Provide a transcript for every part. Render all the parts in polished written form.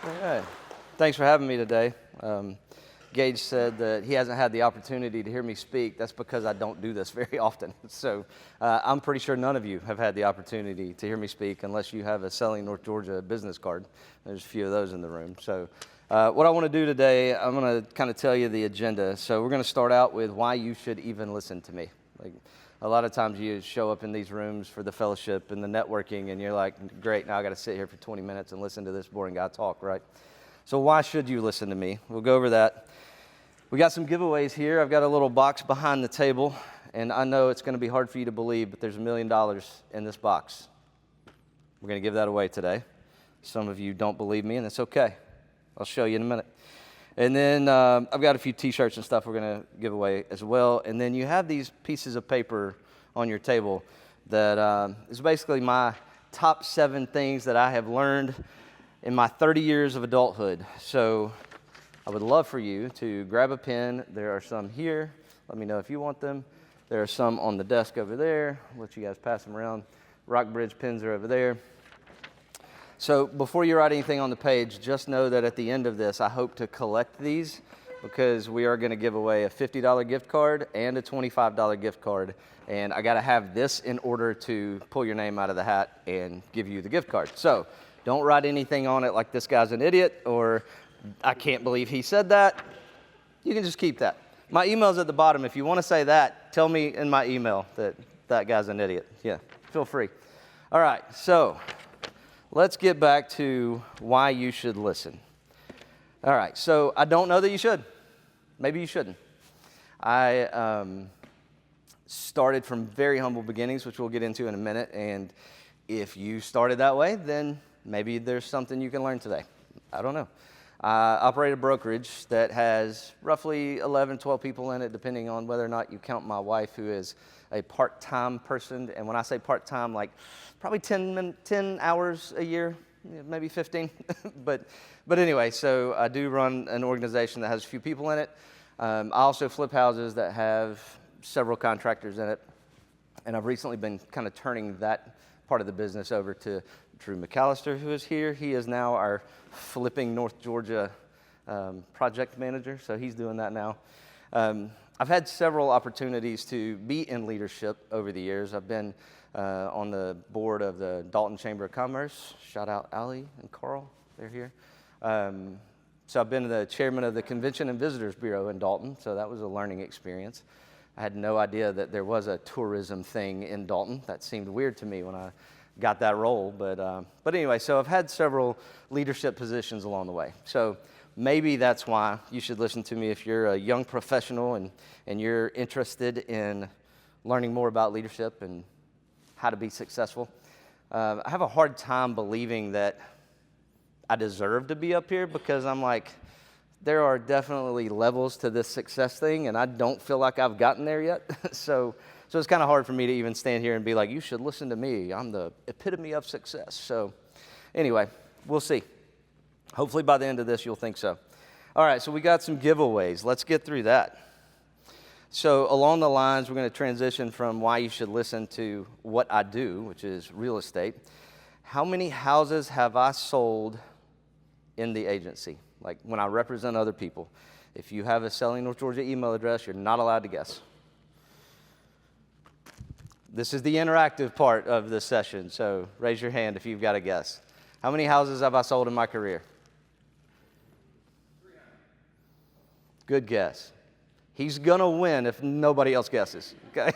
All right. Thanks for having me today. Gage said that he hasn't had the opportunity to hear me speak. That's because I don't do this very often. So I'm pretty sure none of you have had the opportunity to hear me speak unless you have a Selling North Georgia business card. There's a few of those in the room. So what I want to do today, I'm going to kind of tell you the agenda. So we're going to start out with why you should even listen to me. Like, a lot of times you show up in these rooms for the fellowship and the networking, and you're like, great, now I got to sit here for 20 minutes and listen to this boring guy talk, right? So why should you listen to me? We'll go over that. We got some giveaways here. I've got a little box behind the table, and I know it's going to be hard for you to believe, but there's $1 million in this box. We're going to give that away today. Some of you don't believe me, and it's okay. I'll show you in a minute. And then I've got a few T-shirts and stuff we're going to give away as well. And then you have these pieces of paper on your table that is basically my top 7 things that I have learned in my 30 years of adulthood. So I would love for you to grab a pen. There are some here. Let me know if you want them. There are some on the desk over there. I'll let you guys pass them around. Rockbridge pens are over there. So before you write anything on the page, just know that at the end of this, I hope to collect these because we are going to give away a $50 gift card and a $25 gift card. And I got to have this in order to pull your name out of the hat and give you the gift card. So don't write anything on it like this guy's an idiot or I can't believe he said that. You can just keep that. My email's at the bottom. If you want to say that, tell me in my email that that guy's an idiot. Yeah, feel free. All right, so let's get back to why you should listen. All right, so I don't know that you should. Maybe you shouldn't. I started from very humble beginnings, which we'll get into in a minute, and if you started that way, then maybe there's something you can learn today. I don't know. I operate a brokerage that has roughly 11, 12 people in it, depending on whether or not you count my wife, who is a part-time person. And when I say part-time, like probably 10 hours a year, maybe 15. but anyway, so I do run an organization that has a few people in it. I also flip houses that have several contractors in it. And I've recently been kind of turning that part of the business over to Drew McAllister, who is here. He is now our flipping North Georgia project manager, so he's doing that now. I've had several opportunities to be in leadership over the years. I've been on the board of the Dalton Chamber of Commerce. Shout out Allie and Carl, they're here. So I've been the chairman of the Convention and Visitors Bureau in Dalton, so that was a learning experience. I had no idea that there was a tourism thing in Dalton. That seemed weird to me when I got that role, but anyway, so I've had several leadership positions along the way. So maybe that's why you should listen to me if you're a young professional and you're interested in learning more about leadership and how to be successful. I have a hard time believing that I deserve to be up here because I'm like, there are definitely levels to this success thing, and I don't feel like I've gotten there yet. So it's kind of hard for me to even stand here and be like, you should listen to me. I'm the epitome of success. So anyway, we'll see. Hopefully by the end of this, you'll think so. All right, so we got some giveaways. Let's get through that. So along the lines, we're going to transition from why you should listen to what I do, which is real estate. How many houses have I sold in the agency? Like when I represent other people. If you have a Selling North Georgia email address, you're not allowed to guess. This is the interactive part of the session, so raise your hand if you've got a guess. How many houses have I sold in my career? 300. Good guess. He's going to win if nobody else guesses, okay?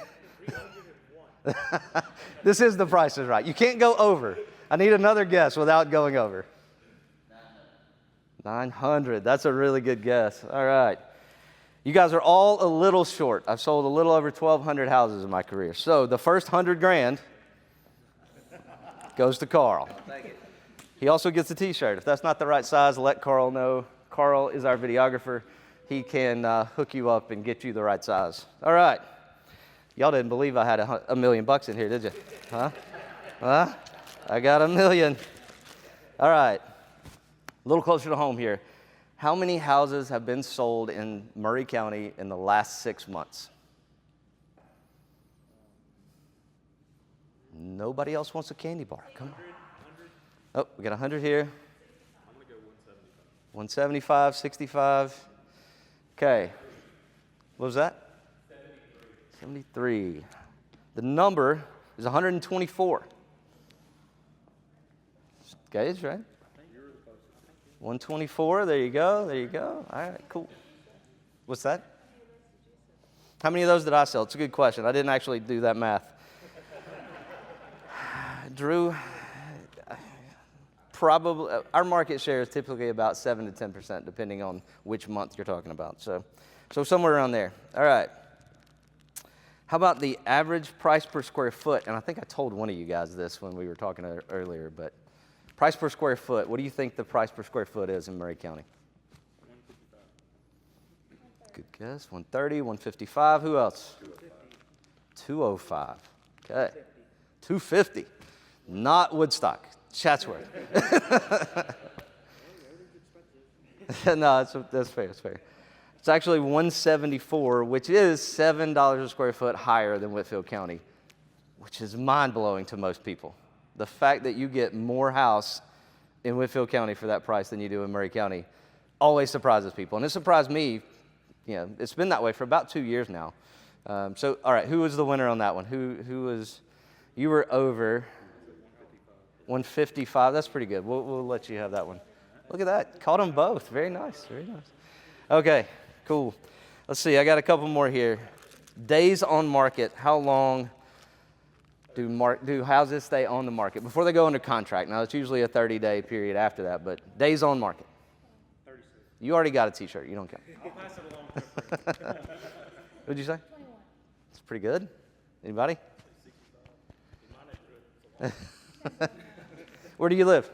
This is the Price is Right. You can't go over. I need another guess without going over. 900. That's a really good guess. All right. You guys are all a little short. I've sold a little over 1,200 houses in my career. So the first $100,000 goes to Carl. He also gets a T-shirt. If that's not the right size, let Carl know. Carl is our videographer. He can hook you up and get you the right size. All right. Y'all didn't believe I had $1 million in here, did you? Huh? I got $1 million. All right. A little closer to home here. How many houses have been sold in Murray County in the last 6 months? Nobody else wants a candy bar. Come on. 100. Oh, we got 100 here. I'm going to go 170. 175, 65. Okay. What was that? 73. The number is 124. Gage, right? 124. There you go. There you go. All right, cool. What's that? How many of those did I sell? It's a good question. I didn't actually do that math. Drew, probably our market share is typically about 7 to 10%, depending on which month you're talking about. So somewhere around there. All right. How about the average price per square foot? And I think I told one of you guys this when we were talking earlier, but price per square foot. What do you think the price per square foot is in Murray County? 155. Good guess. 130, 155. Who else? 205. Okay. 250. Not Woodstock. Chatsworth. No, that's fair. That's fair. It's actually 174, which is $7 a square foot higher than Whitfield County, which is mind-blowing to most people. The fact that you get more house in Whitfield County for that price than you do in Murray County always surprises people. And it surprised me. It's been that way for about 2 years now. So, all right, who was the winner on that one? Who was, you were over 155. That's pretty good. We'll let you have that one. Look at that. Caught them both. Very nice. Very nice. Okay, cool. Let's see. I got a couple more here. Days on market. How long do houses stay on the market before they go under contract? Now, it's usually a 30-day period after that, but days on market. 36. You already got a T-shirt. You don't count. I'll pass it along. What'd you say? 21. That's pretty good. Anybody? 65. Where do you live?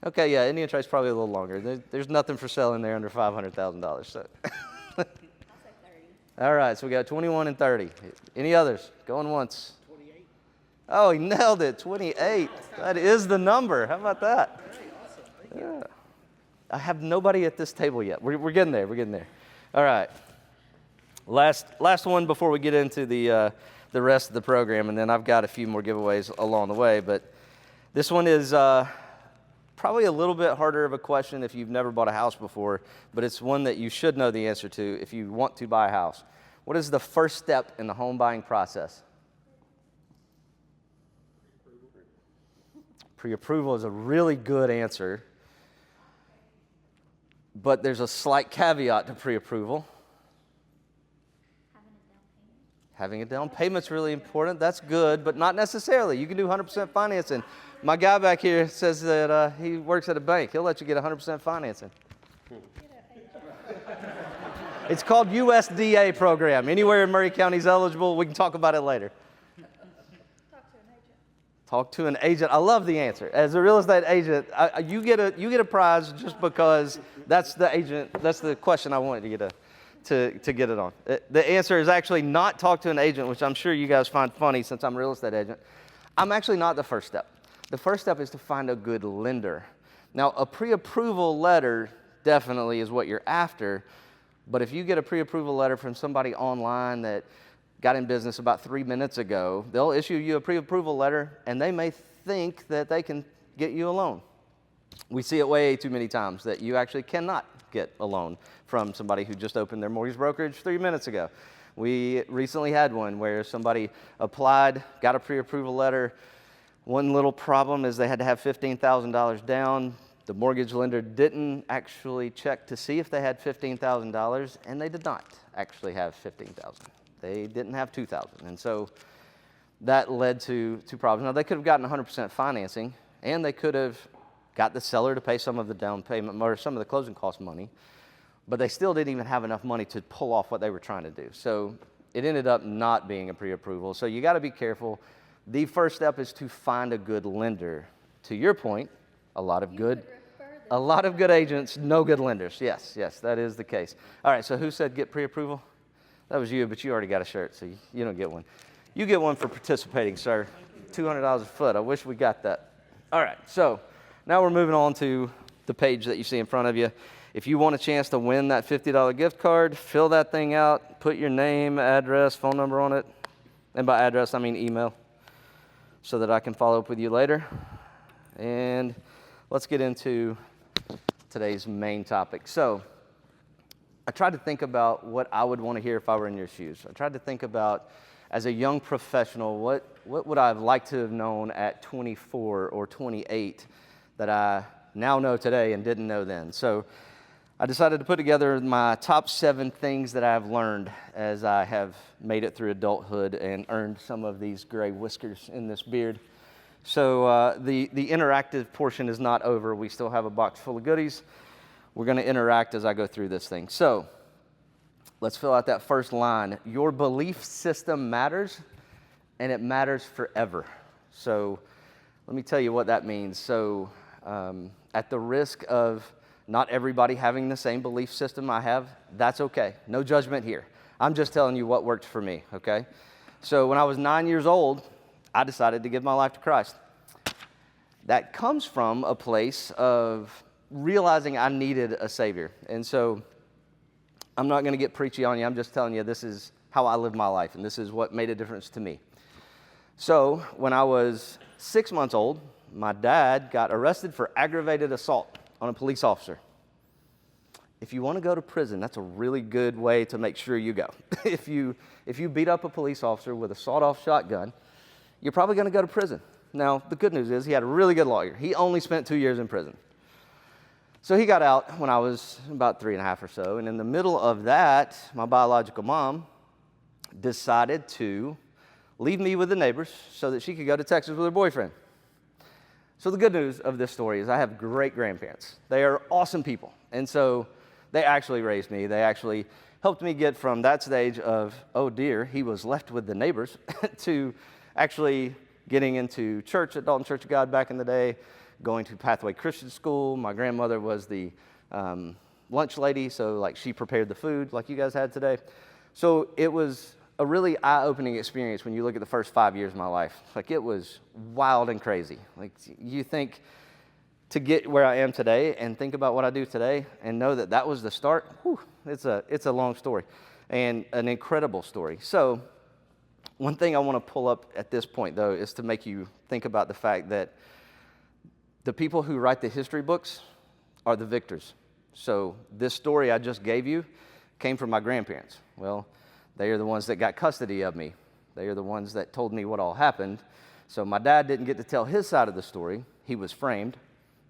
Okay, yeah, Indian Trace probably a little longer. There's nothing for selling there under $500,000. So. I'll say 30. All right, so we got 21 and 30. Any others? Going once. 28. Oh, he nailed it. 28. That is the number. How about that? Great, awesome. Thank you. I have nobody at this table yet. We're getting there. We're getting there. All right. Last one before we get into the rest of the program, and then I've got a few more giveaways along the way. But this one is probably a little bit harder of a question if you've never bought a house before, but it's one that you should know the answer to if you want to buy a house. What is the first step in the home buying process? Pre-approval is a really good answer, but there's a slight caveat to pre-approval. Having a down payment's really important. That's good, but not necessarily. You can do 100% financing. My guy back here says that he works at a bank. He'll let you get 100% financing. It's called USDA program. Anywhere in Murray County is eligible. We can talk about it later. Talk to an agent. I love the answer. As a real estate agent, you get a prize just because that's the agent. That's the question I wanted to get it on. The answer is actually not talk to an agent, which I'm sure you guys find funny since I'm a real estate agent. I'm actually not the first step. The first step is to find a good lender. Now, a pre-approval letter definitely is what you're after, but if you get a pre-approval letter from somebody online that got in business about 3 minutes ago, they'll issue you a pre-approval letter, and they may think that they can get you a loan. We see it way too many times that you actually cannot get a loan from somebody who just opened their mortgage brokerage 3 minutes ago. We recently had one where somebody applied, got a pre-approval letter. One little problem is they had to have $15,000 down. The mortgage lender didn't actually check to see if they had $15,000, and they did not actually have $15,000. They didn't have $2,000, and so that led to problems. Now, they could have gotten 100% financing, and they could have got the seller to pay some of the down payment or some of the closing cost money, but they still didn't even have enough money to pull off what they were trying to do. So it ended up not being a pre-approval. So you got to be careful. The first step is to find a good lender. To your point, a lot of good agents, no good lenders. Yes, that is the case. All right, so who said get pre-approval? That was you, but you already got a shirt, so you don't get one. You get one for participating, sir. $200 a foot. I wish we got that. All right, so now we're moving on to the page that you see in front of you. If you want a chance to win that $50 gift card, fill that thing out, put your name, address, phone number on it. And by address, I mean email, so that I can follow up with you later. And let's get into today's main topic. So I tried to think about what I would want to hear if I were in your shoes. I tried to think about, as a young professional, what would I have liked to have known at 24 or 28 that I now know today and didn't know then. So I decided to put together my top 7 things that I've learned as I have made it through adulthood and earned some of these gray whiskers in this beard. So the interactive portion is not over. We still have a box full of goodies. We're going to interact as I go through this thing. So let's fill out that first line. Your belief system matters, and it matters forever. So let me tell you what that means. So at the risk of not everybody having the same belief system I have, that's okay. No judgment here. I'm just telling you what worked for me, okay? So when I was 9 years old, I decided to give my life to Christ. That comes from a place of realizing I needed a Savior. And so I'm not going to get preachy on you. I'm just telling you this is how I live my life, and this is what made a difference to me. So when I was 6 months old, my dad got arrested for aggravated assault on a police officer. If you want to go to prison, that's a really good way to make sure you go. If you beat up a police officer with a sawed-off shotgun, you're probably going to go to prison. Now, the good news is he had a really good lawyer. He only spent 2 years in prison. So he got out when I was about 3.5 or so, and in the middle of that, my biological mom decided to leave me with the neighbors so that she could go to Texas with her boyfriend. So the good news of this story is I have great grandparents. They are awesome people, and so they actually raised me. They actually helped me get from that stage of, oh dear, he was left with the neighbors, to actually getting into church at Dalton Church of God back in the day, going to Pathway Christian School. My grandmother was the lunch lady, so like she prepared the food like you guys had today. So it was a really eye-opening experience when you look at the first 5 years of my life. Like, it was wild and crazy. Like, you think to get where I am today and think about what I do today and know that that was the start, whew, it's a long story and an incredible story. So one thing I want to pull up at this point, though, is to make you think about the fact that the people who write the history books are the victors. So this story I just gave you came from my grandparents. Well, they are the ones that got custody of me. They are the ones that told me what all happened. So my dad didn't get to tell his side of the story. He was framed.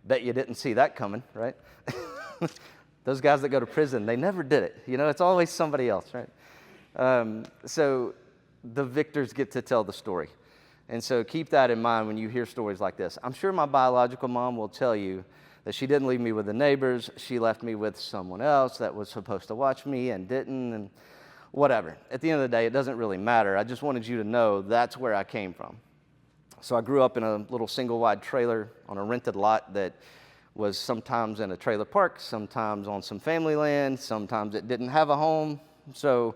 Bet you didn't see that coming, right? Those guys that go to prison, they never did it. You know, it's always somebody else, right? So the victors get to tell the story. And so keep that in mind when you hear stories like this. I'm sure my biological mom will tell you that she didn't leave me with the neighbors. She left me with someone else that was supposed to watch me and didn't, and whatever. At the end of the day, it doesn't really matter. I just wanted you to know that's where I came from. So I grew up in a little single-wide trailer on a rented lot that was sometimes in a trailer park, sometimes on some family land, sometimes it didn't have a home. So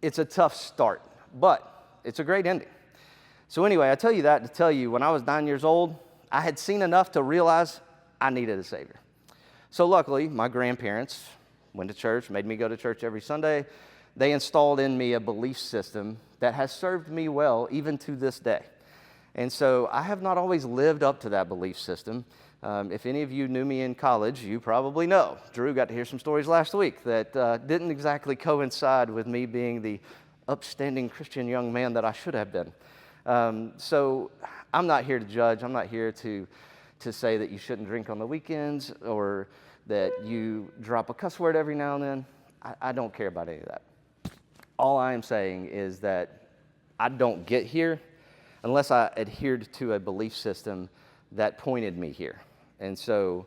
it's a tough start, but it's a great ending. So anyway, I tell you that to tell you, when I was 9 years old, I had seen enough to realize I needed a Savior. So luckily, my grandparents went to church, made me go to church every Sunday. They installed in me a belief system that has served me well even to this day. And so I have not always lived up to that belief system. If any of you knew me in college, you probably know. Drew got to hear some stories last week that didn't exactly coincide with me being the upstanding Christian young man that I should have been. So I'm not here to judge. I'm not here to say that you shouldn't drink on the weekends or that you drop a cuss word every now and then. I don't care about any of that. All I am saying is that I don't get here unless I adhered to a belief system that pointed me here. And so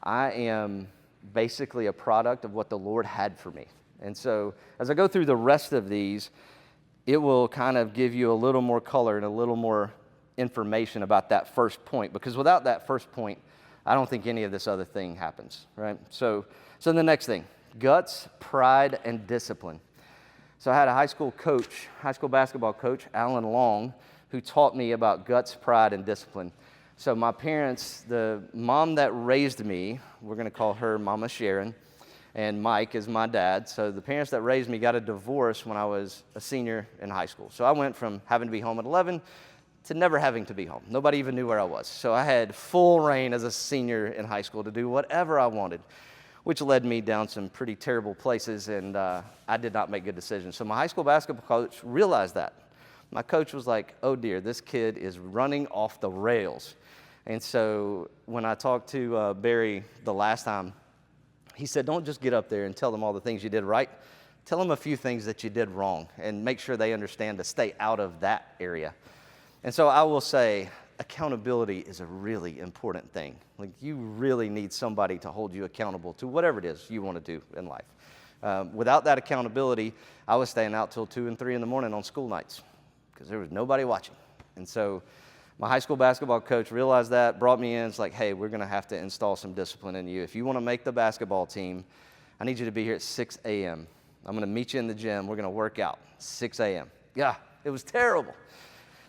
I am basically a product of what the Lord had for me. And so as I go through the rest of these, it will kind of give you a little more color and a little more information about that first point, because without that first point, I don't think any of this other thing happens, right? So the next thing, guts, pride, and discipline. So I had a high school basketball coach, Alan Long, who taught me about guts, pride, and discipline. So my parents, the mom that raised me, we're going to call her Mama Sharon, and Mike is my dad. So the parents that raised me got a divorce when I was a senior in high school. So I went from having to be home at 11 to never having to be home. Nobody even knew where I was. So I had full reign as a senior in high school to do whatever I wanted, which led me down some pretty terrible places, and I did not make good decisions. So my high school basketball coach realized that. My coach was like, oh dear, this kid is running off the rails. And so when I talked to Barry the last time, he said, don't just get up there and tell them all the things you did right. Tell them a few things that you did wrong and make sure they understand to stay out of that area. And so I will say, accountability is a really important thing. Like, you really need somebody to hold you accountable to whatever it is you want to do in life. Without that accountability, I was staying out till 2 and 3 in the morning on school nights because there was nobody watching. And so my high school basketball coach realized that, brought me in. It's like, hey, we're going to have to install some discipline in you. If you want to make the basketball team, I need you to be here at 6 a.m. I'm going to meet you in the gym. We're going to work out 6 a.m. Yeah, it was terrible.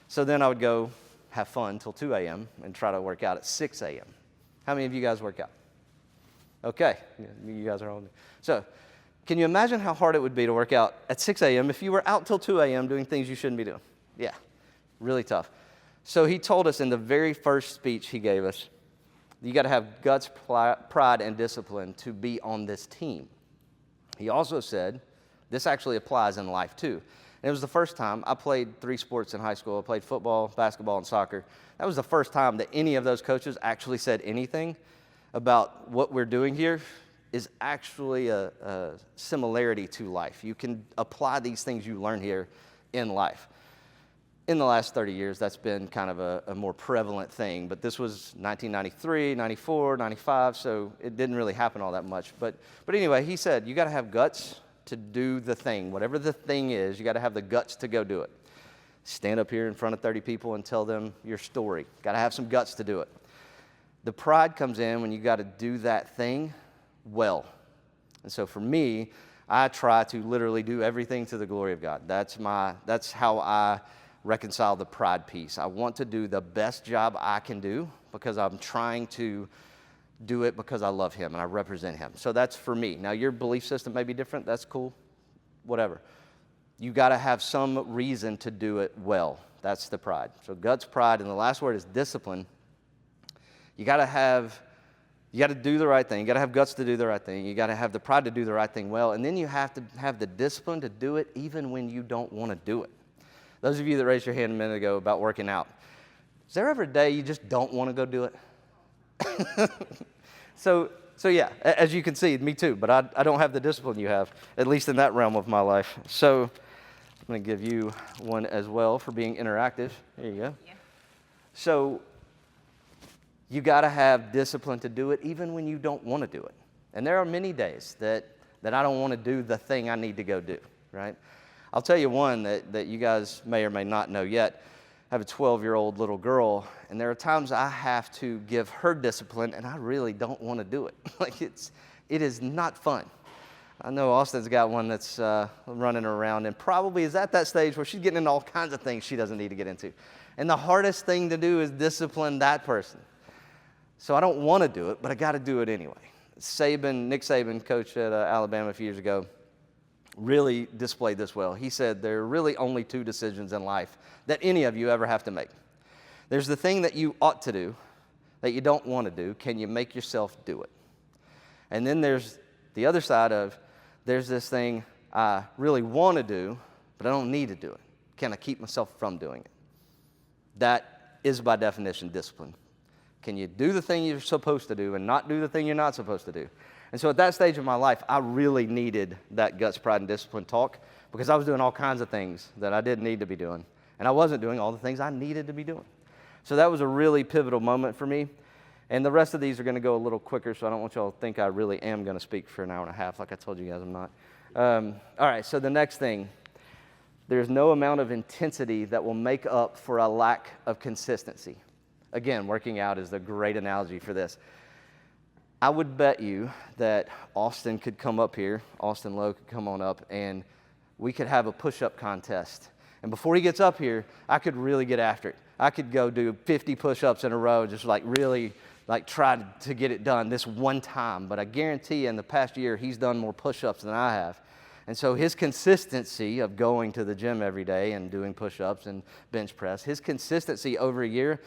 So then I would go have fun till 2 a.m. and try to work out at 6 a.m. How many of you guys work out? Okay, you guys are all. So can you imagine how hard it would be to work out at 6 a.m. if you were out till 2 a.m. doing things you shouldn't be doing? Yeah, really tough. So he told us in the very first speech he gave us, you got to have guts, pride, and discipline to be on this team. He also said, this actually applies in life too. And it was the first time I played 3 sports in high school. I played football, basketball, and soccer. That was the first time that any of those coaches actually said anything about what we're doing here is actually a similarity to life. You can apply these things you learn here in life. In the last 30 years, that's been kind of a more prevalent thing, but this was 1993, 94, 95, so it didn't really happen all that much. But anyway, he said, you got to have guts to do the thing. Whatever the thing is, you got to have the guts to go do it. Stand up here in front of 30 people and tell them your story. Got to have some guts to do it. The pride comes in when you got to do that thing well. And so for me, I try to literally do everything to the glory of God. That's how I reconcile the pride piece. I want to do the best job I can do because I'm trying to do it because I love him and I represent him. So that's for me. Now, your belief system may be different. That's cool. Whatever. You got to have some reason to do it well. That's the pride. So guts, pride, and the last word is discipline. You got to do the right thing. You got to have guts to do the right thing. You got to have the pride to do the right thing well. And then you have to have the discipline to do it even when you don't want to do it. Those of you that raised your hand a minute ago about working out, is there ever a day you just don't want to go do it? So yeah, as you can see, me too, but I don't have the discipline you have, at least in that realm of my life. So I'm going to give you one as well for being interactive. There you go. Yeah. So you got to have discipline to do it even when you don't want to do it. And there are many days that I don't want to do the thing I need to go do, right? I'll tell you one that you guys may or may not know yet. I have a 12-year-old little girl, and there are times I have to give her discipline, and I really don't want to do it. It is not fun. I know Austin's got one that's running around and probably is at that stage where she's getting into all kinds of things she doesn't need to get into. And the hardest thing to do is discipline that person. So I don't want to do it, but I got to do it anyway. Nick Saban, coach at Alabama a few years ago, really displayed this well. He said there are really only 2 decisions in life that any of you ever have to make. There's the thing that you ought to do that you don't want to do. Can you make yourself do it? And then there's the other side of there's this thing I really want to do, but I don't need to do it. Can I keep myself from doing it? That is by definition discipline. Can you do the thing you're supposed to do and not do the thing you're not supposed to do? And so at that stage of my life, I really needed that guts, pride, and discipline talk because I was doing all kinds of things that I didn't need to be doing. And I wasn't doing all the things I needed to be doing. So that was a really pivotal moment for me. And the rest of these are going to go a little quicker, so I don't want y'all to think I really am going to speak for an hour and a half like I told you guys I'm not. All right, so the next thing. There's no amount of intensity that will make up for a lack of consistency. Again, working out is the great analogy for this. I would bet you that Austin could come up here, Austin Lowe could come on up, and we could have a push-up contest. And before he gets up here, I could really get after it. I could go do 50 push-ups in a row, just really try to get it done this one time. But I guarantee you in the past year, he's done more push-ups than I have. And so his consistency of going to the gym every day and doing push-ups and bench press, his consistency over a year,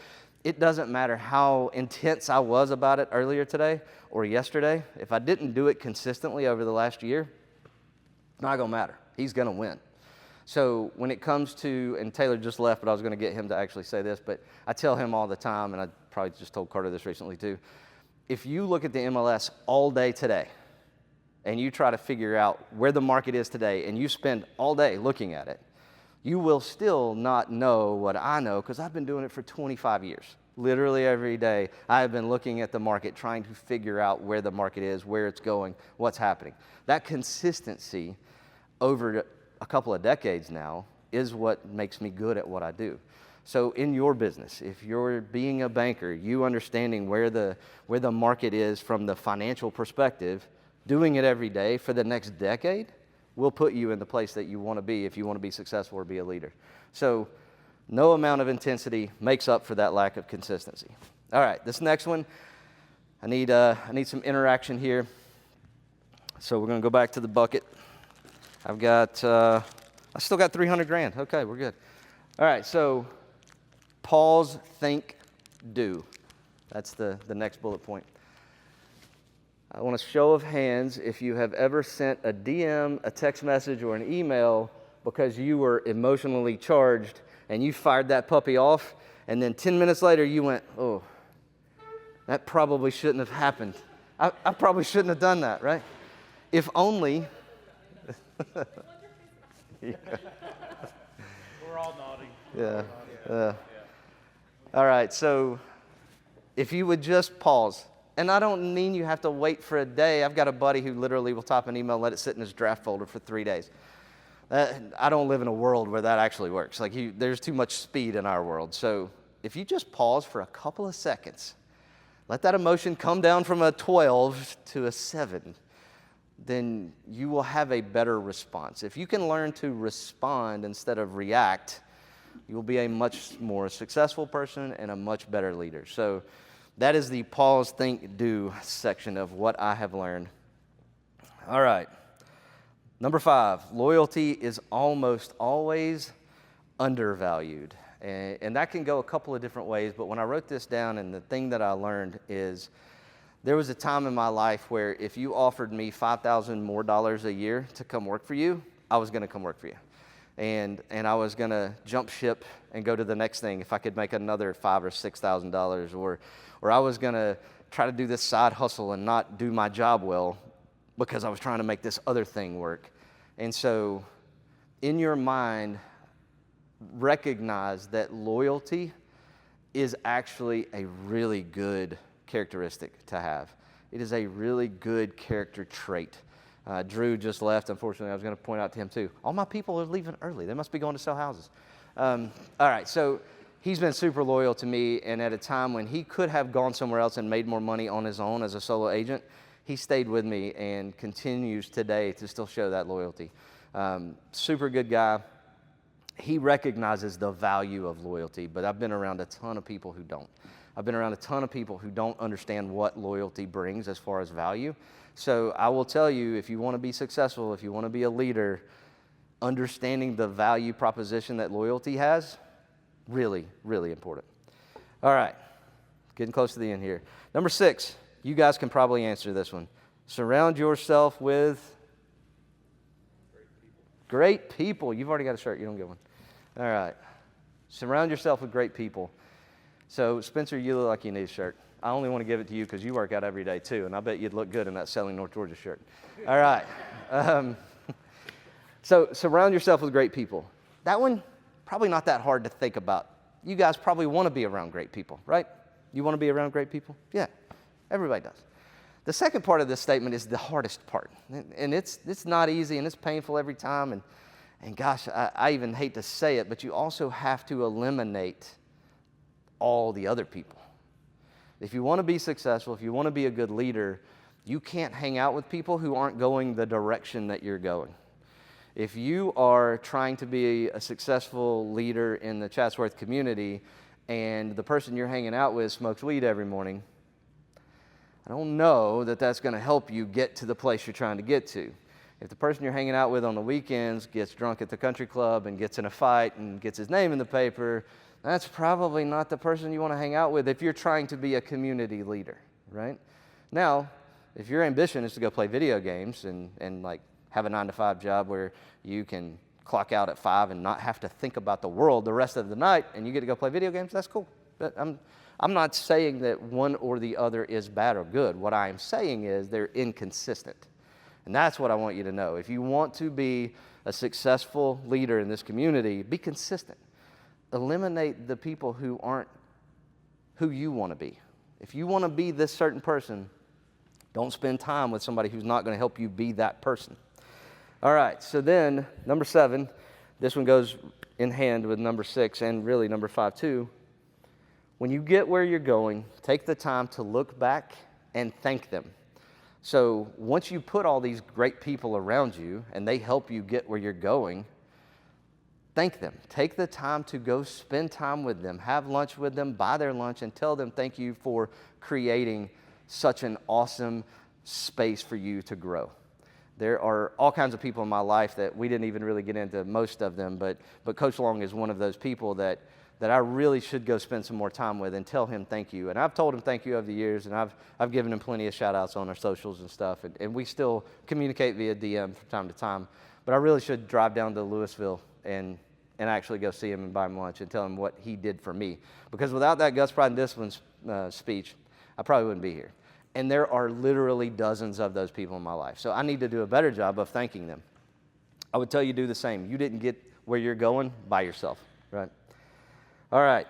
it doesn't matter how intense I was about it earlier today or yesterday. If I didn't do it consistently over the last year, not going to matter. He's going to win. So when it comes to, and Taylor just left, but I was going to get him to actually say this, but I tell him all the time, and I probably just told Carter this recently too, if you look at the MLS all day today and you try to figure out where the market is today and you spend all day looking at it, you will still not know what I know because I've been doing it for 25 years. Literally every day, I have been looking at the market, trying to figure out where the market is, where it's going, what's happening. That consistency over a couple of decades now is what makes me good at what I do. So in your business, if you're being a banker, you understanding where the market is from the financial perspective, doing it every day for the next decade will put you in the place that you want to be if you want to be successful or be a leader. So no amount of intensity makes up for that lack of consistency. All right, this next one, I need some interaction here. So we're going to go back to the bucket. I've got, I still got 300 grand. Okay, we're good. All right, so pause, think, do. That's the next bullet point. I want a show of hands if you have ever sent a DM, a text message, or an email because you were emotionally charged and you fired that puppy off, and then 10 minutes later you went, oh, that probably shouldn't have happened. I probably shouldn't have done that, right? If only. Yeah. We're all nodding. Yeah. All right, so if you would just pause. And I don't mean you have to wait for a day. I've got a buddy who literally will type an email and let it sit in his draft folder for 3 days. I don't live in a world where that actually works. There's too much speed in our world. So if you just pause for a couple of seconds, let that emotion come down from a 12 to a 7, then you will have a better response. If you can learn to respond instead of react, you will be a much more successful person and a much better leader. So that is the pause, think, do section of what I have learned. All right. Number 5, loyalty is almost always undervalued. And that can go a couple of different ways, but when I wrote this down, and the thing that I learned is there was a time in my life where if you offered me $5,000 more a year to come work for you, I was going to come work for you. And I was going to jump ship and go to the next thing if I could make another $5,000 or $6,000, or I was going to try to do this side hustle and not do my job well because I was trying to make this other thing work. And so in your mind, recognize that loyalty is actually a really good characteristic to have. It is a really good character trait. Drew just left, unfortunately. I was going to point out to him too. All my people are leaving early. They must be going to sell houses. All right, so he's been super loyal to me, and at a time when he could have gone somewhere else and made more money on his own as a solo agent, he stayed with me and continues today to still show that loyalty. Super good guy. He recognizes the value of loyalty, but I've been around a ton of people who don't. I've been around a ton of people who don't understand what loyalty brings as far as value. So I will tell you, if you want to be successful, if you want to be a leader, understanding the value proposition that loyalty has, really, really important. All right, getting close to the end here. Number 6, you guys can probably answer this one. Surround yourself with great people. You've already got a shirt. You don't get one. All right. Surround yourself with great people. So, Spencer, you look like you need a shirt. I only want to give it to you because you work out every day too, and I bet you'd look good in that Selling North Georgia shirt. All right. So, surround yourself with great people. That one, probably not that hard to think about. You guys probably want to be around great people, right? You want to be around great people? Yeah, everybody does. The second part of this statement is the hardest part, and it's not easy, and it's painful every time, and gosh, I even hate to say it, but you also have to eliminate all the other people. If you want to be successful, if you want to be a good leader, you can't hang out with people who aren't going the direction that you're going. If you are trying to be a successful leader in the Chatsworth community and the person you're hanging out with smokes weed every morning, I don't know that that's going to help you get to the place you're trying to get to. If the person you're hanging out with on the weekends gets drunk at the country club and gets in a fight and gets his name in the paper, that's probably not the person you want to hang out with if you're trying to be a community leader, right? Now, if your ambition is to go play video games and like have a 9-to-5 job where you can clock out at 5 and not have to think about the world the rest of the night and you get to go play video games, that's cool. But I'm not saying that one or the other is bad or good. What I am saying is they're inconsistent. And that's what I want you to know. If you want to be a successful leader in this community, be consistent. Eliminate the people who aren't who you want to be. If you want to be this certain person, don't spend time with somebody who's not going to help you be that person. All right, so then number 7, this one goes in hand with number 6 and really number 5 too. When you get where you're going, take the time to look back and thank them. So once you put all these great people around you and they help you get where you're going, thank them. Take the time to go spend time with them, have lunch with them, buy their lunch, and tell them thank you for creating such an awesome space for you to grow. There are all kinds of people in my life that we didn't even really get into most of them, but Coach Long is one of those people that I really should go spend some more time with and tell him thank you. And I've told him thank you over the years, and I've given him plenty of shout-outs on our socials and stuff, and we still communicate via DM from time to time. But I really should drive down to Louisville and actually go see him and buy him lunch and tell him what he did for me. Because without that Guts, Pride, and Discipline speech, I probably wouldn't be here. And there are literally dozens of those people in my life. So I need to do a better job of thanking them. I would tell you do the same. You didn't get where you're going by yourself, right? All right,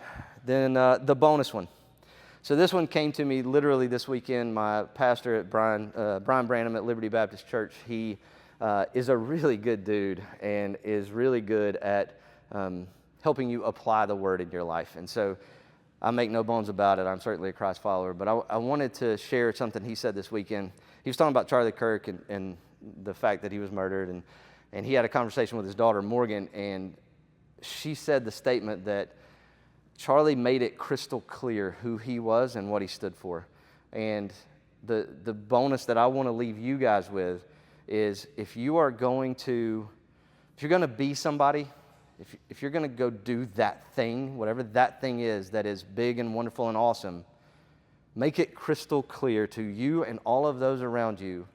then the bonus one. So this one came to me literally this weekend. My pastor at Brian Branham at Liberty Baptist Church, he is a really good dude and is really good at helping you apply the word in your life. And so I make no bones about it. I'm certainly a Christ follower, but I wanted to share something he said this weekend. He was talking about Charlie Kirk and the fact that he was murdered, and he had a conversation with his daughter, Morgan, and she said the statement that Charlie made it crystal clear who he was and what he stood for. And the bonus that I want to leave you guys with is if you're going to be somebody, if you're going to go do that thing, whatever that thing is that is big and wonderful and awesome, make it crystal clear to you and all of those around you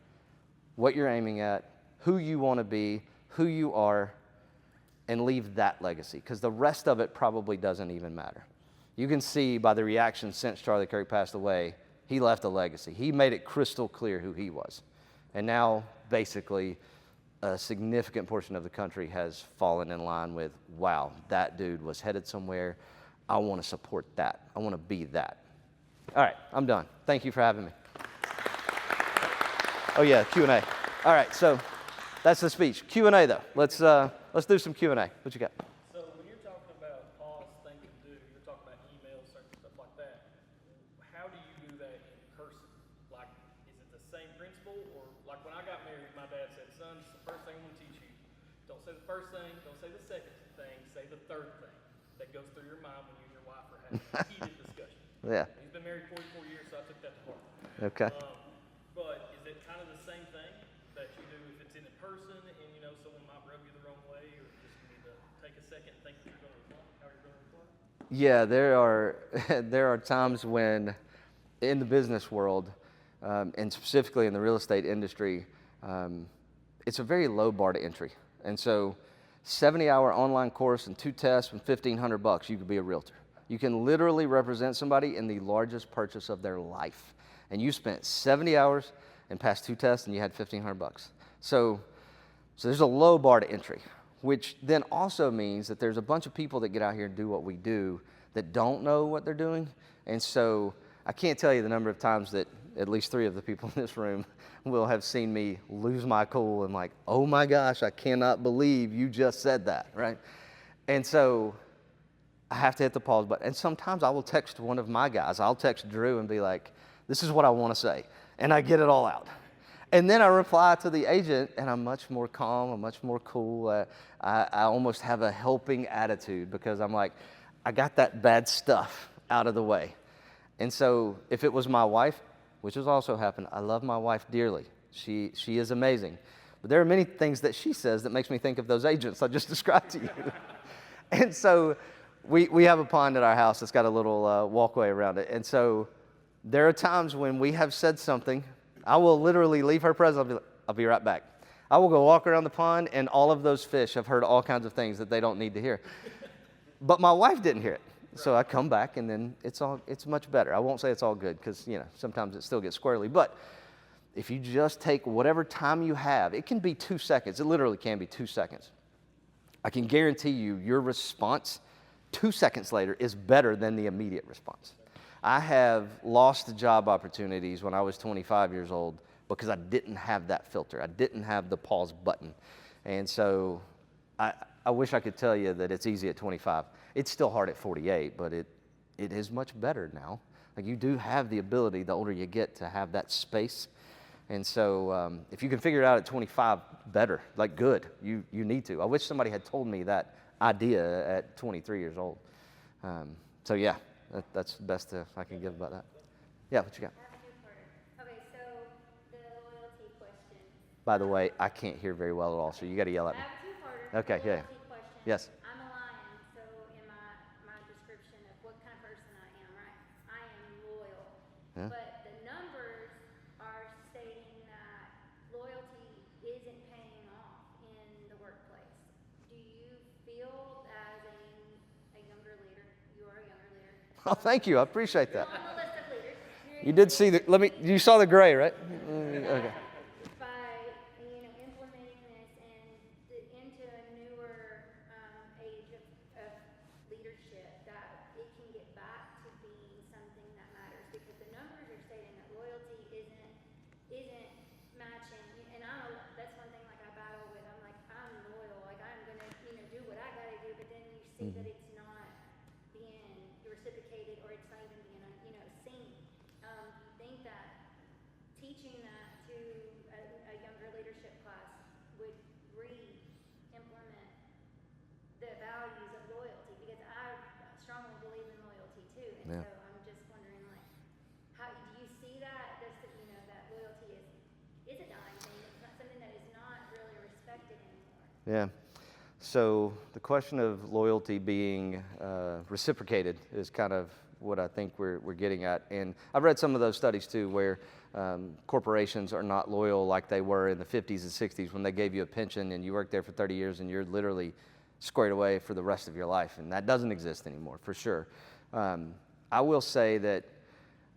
what you're aiming at, who you want to be, who you are, and leave that legacy, because the rest of it probably doesn't even matter. You can see by the reaction since Charlie Kirk passed away, he left a legacy. He made it crystal clear who he was. And now, basically, a significant portion of the country has fallen in line with, wow, that dude was headed somewhere. I want to support that. I want to be that. All right, I'm done. Thank you for having me. Oh, yeah, Q&A. All right, so that's the speech. Q&A, though. Let's do some Q&A. What you got? So when you're talking about pause, think, and do, you're talking about emails, certain stuff like that. How do you do that in person? Like, is it the same principle? Or like when I got married, my dad said, son, this is the first thing I'm going to teach you. Don't say the first thing, don't say the second thing, say the third thing that goes through your mind when you and your wife are having a heated discussion. Yeah. He's been married 44 years, so I took that to heart. Okay. But is it kind of the same thing that you do if it's in person and, you know, someone might rub you the wrong way, or just you need to take a second and think that you're going to reply, how you're going to reply? Yeah, there are times when in the business world, and specifically in the real estate industry, it's a very low bar to entry. And so 70-hour online course and 2 tests and $1,500, you could be a realtor. You can literally represent somebody in the largest purchase of their life. And you spent 70 hours and passed 2 tests and you had $1,500. So there's a low bar to entry, which then also means that there's a bunch of people that get out here and do what we do that don't know what they're doing. And so I can't tell you the number of times that at least 3 of the people in this room will have seen me lose my cool and like, oh my gosh, I cannot believe you just said that, right? And so I have to hit the pause button. And sometimes I will text one of my guys. I'll text Drew and be like, this is what I want to say. And I get it all out. And then I reply to the agent, and I'm much more calm. I'm much more cool. I almost have a helping attitude because I'm like, I got that bad stuff out of the way. And so if it was my wife, which has also happened, I love my wife dearly. She is amazing. But there are many things that she says that makes me think of those agents I just described to you. And so we have a pond at our house that's got a little walkway around it. And so there are times when we have said something, I will literally leave her present. I'll be right back. I will go walk around the pond, and all of those fish have heard all kinds of things that they don't need to hear. But my wife didn't hear it. So I come back, and then it's much better. I won't say it's all good because, sometimes it still gets squirrely. But if you just take whatever time you have, it can be 2 seconds. It literally can be 2 seconds. I can guarantee you your response 2 seconds later is better than the immediate response. I have lost job opportunities when I was 25 years old because I didn't have that filter. I didn't have the pause button. And so I wish I could tell you that it's easy at 25. It's still hard at 48, but it is much better now. Like, you do have the ability, the older you get, to have that space. And so if you can figure it out at 25, better, like good, you need to. I wish somebody had told me that idea at 23 years old. So yeah, that's the best I can give about that. Yeah, what you got? Okay, so the loyalty question. By the way, I can't hear very well at all, so you got to yell at I me. have a two-parter. Okay, The yeah. loyalty question. Yes. I'm a lion, so in my description of what kind of person I am, right? I am loyal. Yeah. But the numbers are stating that loyalty isn't paying off in the workplace. Do you feel as a younger leader, you are a younger leader? Oh, thank you. I appreciate that. On the list of leaders. You did see you saw the gray, right? Okay. By implementing this into a newer age of leadership, that it can get back to being something that matters, because the numbers are stating that loyalty isn't matching. And that's one thing, like, I battle with. I'm like, I'm loyal, like, I'm gonna do what I gotta do, but then you see that it's not being reciprocated, or it's not even being seen. Do you think that teaching that to a younger leadership class would re-implement the values of loyalty? Because I strongly believe in loyalty too, and Yeah. so I'm just wondering, like, how do you see that? Does that loyalty is a dying thing? It's not something that is not really respected anymore. Yeah. So the question of loyalty being reciprocated is kind of what I think we're getting at. And I've read some of those studies too, where corporations are not loyal like they were in the 50s and 60s, when they gave you a pension and you worked there for 30 years and you're literally squared away for the rest of your life. And that doesn't exist anymore, for sure. I will say that,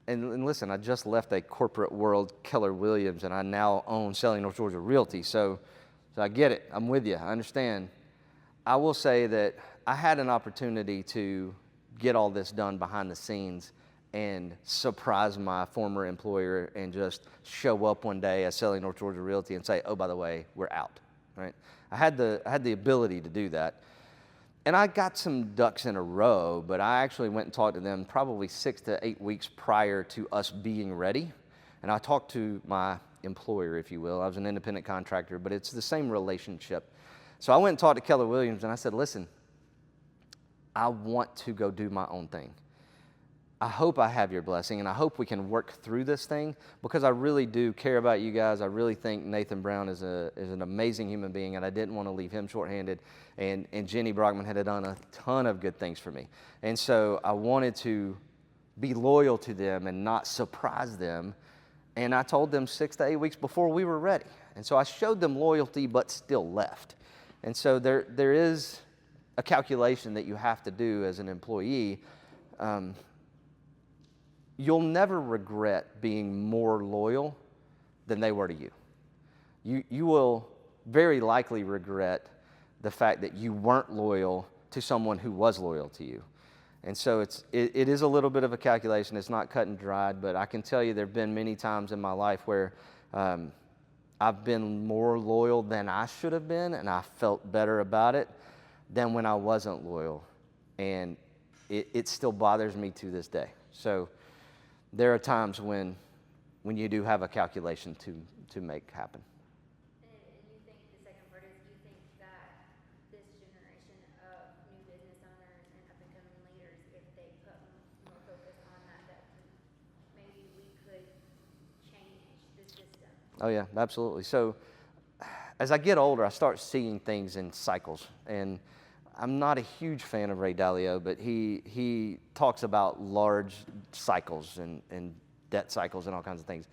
and listen, I just left a corporate world, Keller Williams, and I now own Selling North Georgia Realty. So I get it. I'm with you. I understand. I will say that I had an opportunity to get all this done behind the scenes and surprise my former employer and just show up one day at Selling North Georgia Realty and say, oh, by the way, we're out, right? I had the ability to do that. And I got some ducks in a row, but I actually went and talked to them probably 6 to 8 weeks prior to us being ready. And I talked to my employer, if you will. I was an independent contractor, but it's the same relationship. So I went and talked to Keller Williams, and I said, listen, I want to go do my own thing. I hope I have your blessing, and I hope we can work through this thing, because I really do care about you guys. I really think Nathan Brown is an amazing human being, and I didn't want to leave him shorthanded. And Jenny Brockman had done a ton of good things for me. And so I wanted to be loyal to them and not surprise them. And I told them 6 to 8 weeks before we were ready. And so I showed them loyalty, but still left. And so there is a calculation that you have to do as an employee. You'll never regret being more loyal than they were to you. You will very likely regret the fact that you weren't loyal to someone who was loyal to you. And so it is a little bit of a calculation. It's not cut and dried, but I can tell you there have been many times in my life where I've been more loyal than I should have been, and I felt better about it than when I wasn't loyal. And it still bothers me to this day. So there are times when you do have a calculation to make happen. And you think the second part is, you think that this generation of new business owners and up and coming leaders, if they put more focus on that maybe we could change the system? Oh yeah, absolutely. So as I get older, I start seeing things in cycles. And I'm not a huge fan of Ray Dalio, but he talks about large cycles and debt cycles and all kinds of things.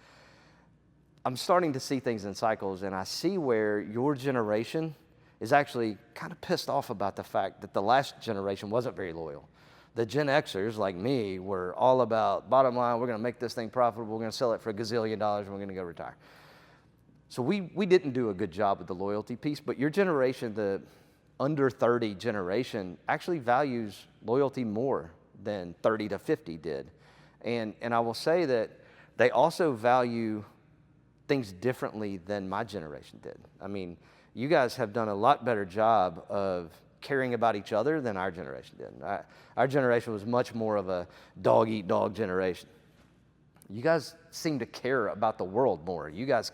I'm starting to see things in cycles, and I see where your generation is actually kind of pissed off about the fact that the last generation wasn't very loyal. The Gen Xers, like me, were all about bottom line, we're going to make this thing profitable, we're going to sell it for $1 gazillion, and we're going to go retire. So we didn't do a good job with the loyalty piece, but your generation, the under 30 generation, actually values loyalty more than 30 to 50 did. And I will say that they also value things differently than my generation did. I mean, you guys have done a lot better job of caring about each other than our generation did. Our generation was much more of a dog-eat-dog generation. You guys seem to care about the world more. You guys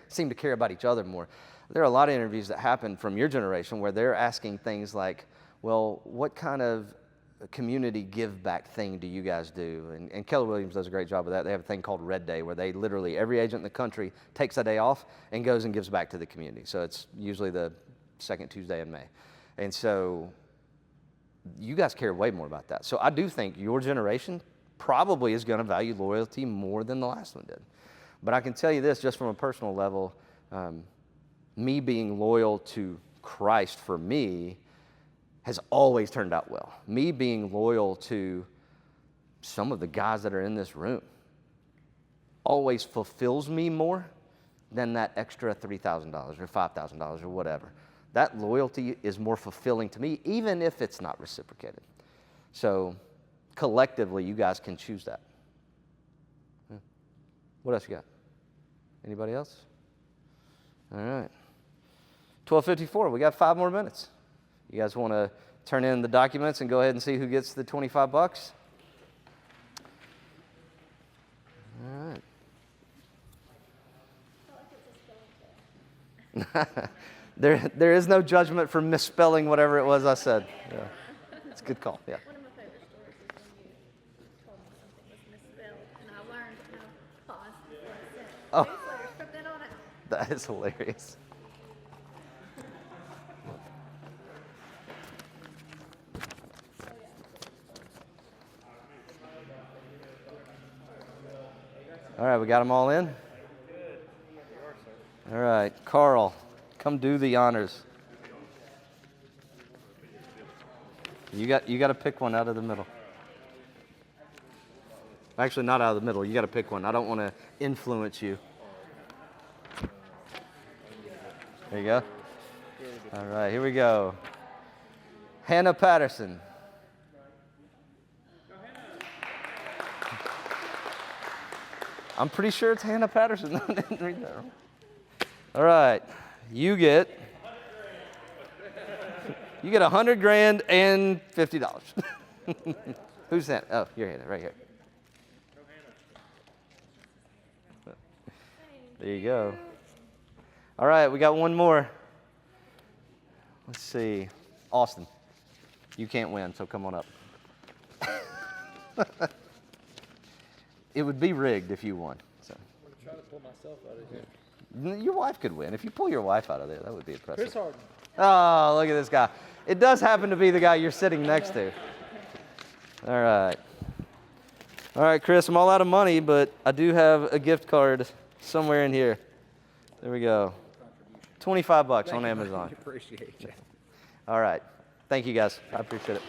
seem to care about each other more. There are a lot of interviews that happen from your generation where they're asking things like, well, what kind of community give back thing do you guys do? And Keller Williams does a great job of that. They have a thing called Red Day where they literally, every agent in the country takes a day off and goes and gives back to the community. So it's usually the second Tuesday in May. And so you guys care way more about that. So I do think your generation probably is going to value loyalty more than the last one did. But I can tell you this, just from a personal level, me being loyal to Christ for me has always turned out well. Me being loyal to some of the guys that are in this room always fulfills me more than that extra $3,000 or $5,000 or whatever. That loyalty is more fulfilling to me, even if it's not reciprocated. So collectively, you guys can choose that. Yeah. What else you got? Anybody else? All right. 12:54, we got 5 more minutes. You guys want to turn in the documents and go ahead and see who gets the $25? All right. There is no judgment for misspelling whatever it was I said. Yeah. It's a good call, yeah. One of my favorite stories is when you told me something was misspelled, and I learned how to pause before I said it. Oh. Newsletters, from then on out. That is hilarious. All right, we got them all in? All right, Carl, come do the honors. You got to pick one out of the middle. Actually, not out of the middle. You got to pick one. I don't want to influence you. There you go. All right, here we go. Hannah Patterson. I'm pretty sure it's Hannah Patterson. I didn't read that wrong. All right, you get $100,000 and $50. Who's that? Oh, you're Hannah, right here. There you go. All right, we got one more. Let's see. Austin, you can't win, so come on up. It would be rigged if you won. So. I'm trying to pull myself out of here. Your wife could win. If you pull your wife out of there, that would be impressive. Chris Harden. Oh, look at this guy. It does happen to be the guy you're sitting next to. All right. All right, Chris, I'm all out of money, but I do have a gift card somewhere in here. There we go. $25 on Amazon. Appreciate you. All right. Thank you, guys. I appreciate it.